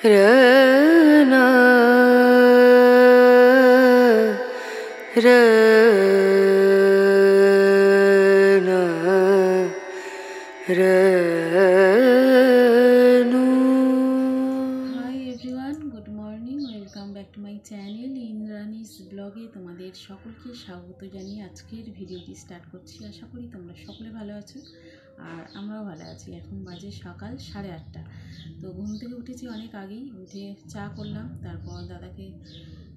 रना रना रनु। Hi everyone, good morning, welcome back to my channel Indrani's ব্লগে তোমাদের সকলকে স্বাগত জানিয়ে আজকের ভিডিওটি স্টার্ট করছি। আশা করি তোমরা সকলে ভালো আছো আর আমরাও ভালো আছি। এখন বাজে সকাল 8:30। তো ঘুম থেকে উঠেছি অনেক আগেই, উঠে চা করলাম, তারপর দাদাকে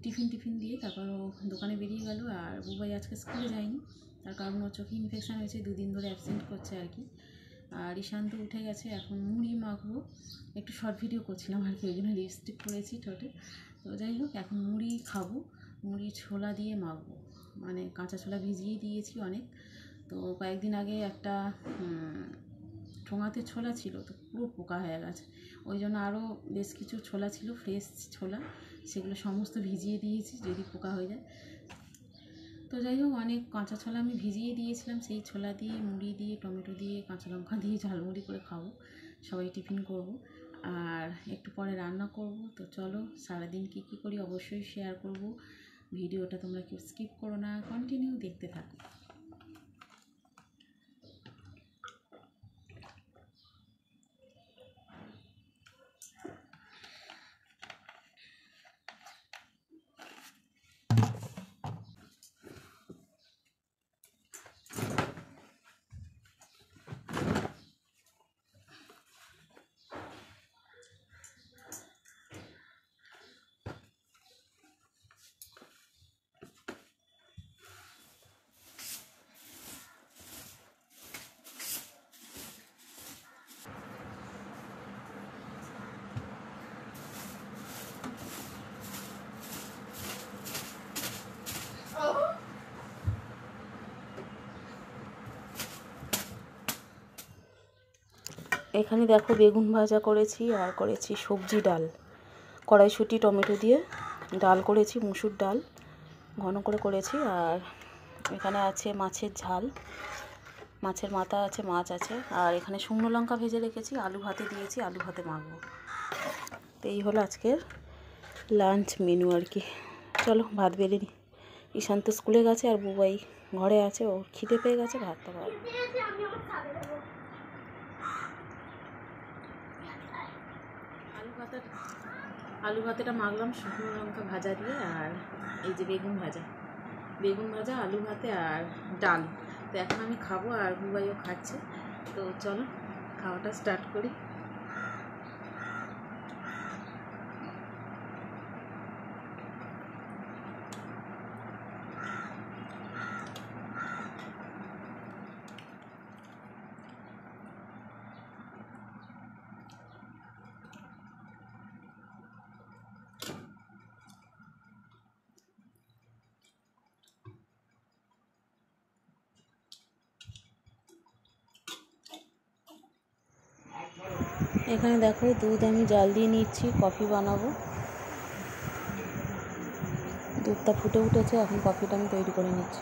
টিফিন দিয়ে তারপর ও দোকানে বেরিয়ে গেল। আর বুবাই আজকে স্কুলে যায়নি, তার কারণ ওর চোখে ইনফেকশান হয়েছে, 2 দিন ধরে অ্যাবসেন্ট করছে আর কি। আর ঈশান্ত উঠে গেছে, এখন মুড়ি মাখবো। একটু শর্ট ভিডিও করছিলাম আর কি, ওই জন্য লিপস্টিক পরেছি ঠোঁটে। তো যাই হোক, এখন মুড়ি খাবো, মুড়ি ছোলা দিয়ে মাখবো, মানে কাঁচা ছোলা ভিজিয়ে দিয়েছি অনেক। তো কয়েকদিন আগে একটা ঠোঙাতে ছোলা ছিল, তো পুরো পোকা হয়ে গেছে, ওই জন্য আরও বেশ কিছু ছোলা ছিল, ফ্রেশ ছোলা, সেগুলো সমস্ত ভিজিয়ে দিয়েছি যদি পোকা হয়ে যায়। তো যাই হোক, অনেক কাঁচা ছোলা আমি ভিজিয়ে দিয়েছিলাম, সেই ছোলা দিয়ে মুড়ি দিয়ে টমেটো দিয়ে কাঁচা লঙ্কা দিয়ে ঝালমুড়ি করে খাবো, সবাই টিফিন করব। আর একটু পরে রান্না করব। তো চলো, সারাদিন কী করি অবশ্যই শেয়ার করব। ভিডিওটা তোমরা কেউ স্কিপ করো না, কন্টিনিউ দেখতে থাকো। এখানে দেখো, বেগুন ভাজা করেছি আর করেছি সবজি ডাল, কড়াইশুঁটি টমেটো দিয়ে ডাল করেছি, মুসুর ডাল ঘন করে করেছি। আর এখানে আছে মাছের ঝাল, মাছের মাথা আছে, মাছ আছে। আর এখানে শুকনো লঙ্কা ভেজে রেখেছি, আলু ভাতে দিয়েছি, আলু ভাতে মাখবো। তো এই হলো আজকের লাঞ্চ মেনু আর কি। চলো ভাত বেড়ে নিই। ঈশান্ত স্কুলে গেছে আর বুবাই ঘরে আছে, ও খিদে পেয়ে গেছে, ভাতটা খাবে। আলু ভাতেটা মাখলাম শুকনো লঙ্কা ভাজা দিয়ে, আর এই যে বেগুন ভাজা আলু ভাতে আর ডাল। তো এখন আমি খাবো আর বুবাইও খাচ্ছে। তো চলো খাওয়াটা স্টার্ট করি। এখানে দেখো, দুধ আমি জাল দিয়ে নিচ্ছি, কফি বানাবো। দুধটা ফুটে উঠেছে, এখন কফিটা আমি তৈরি করে নিচ্ছি।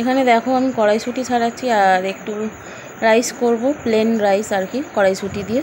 এখানে দেখো, আমি কড়াইশুঁটি ছাড়াচ্ছি আর একটু রাইস করব, প্লেন রাইস আর কি, কড়াইশুঁটি দিয়ে।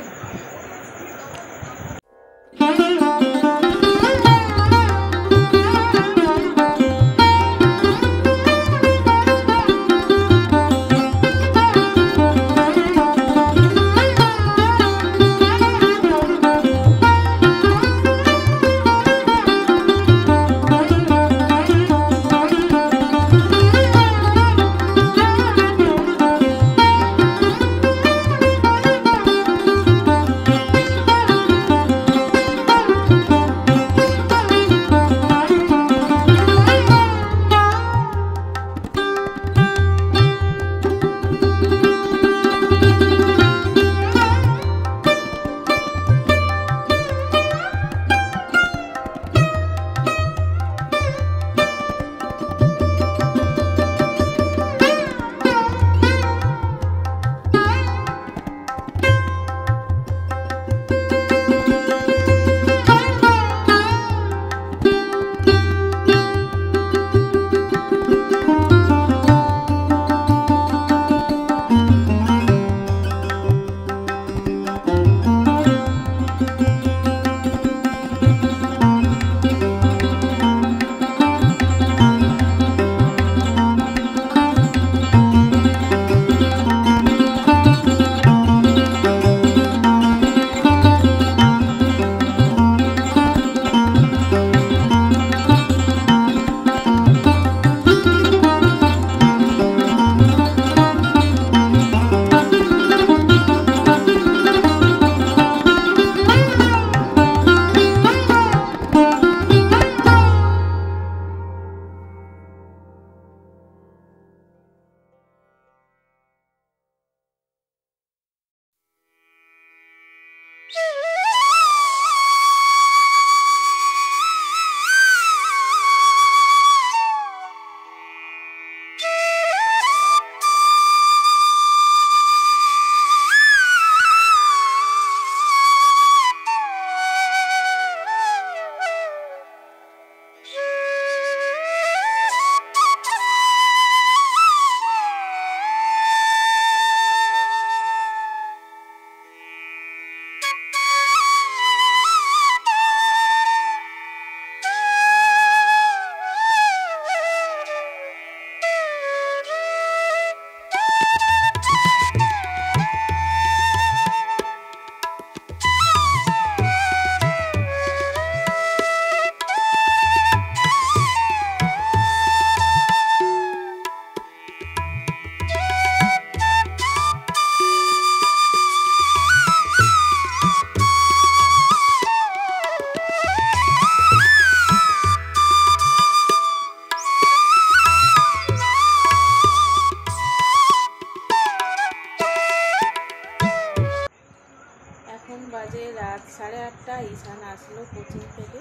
অনেকটা। ঈশান আসলো কোচিং থেকে,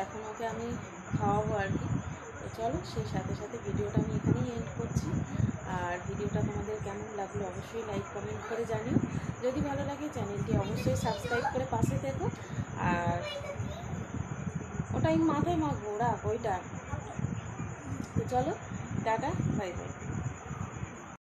এখন ওকে আমি খাওয়াবো আর কি। তো চলো, সেই সাথে সাথে ভিডিওটা আমি এখানেই এন্ড করছি। আর ভিডিওটা তোমাদের কেমন লাগলো অবশ্যই লাইক কমেন্ট করে জানিও। যদি ভালো লাগে চ্যানেলটি অবশ্যই সাবস্ক্রাইব করে পাশে থেকো। আর ওটাই মাথায় মাখবো, ওরা ওইটা। তো চলো, টাটা, বাই বাই।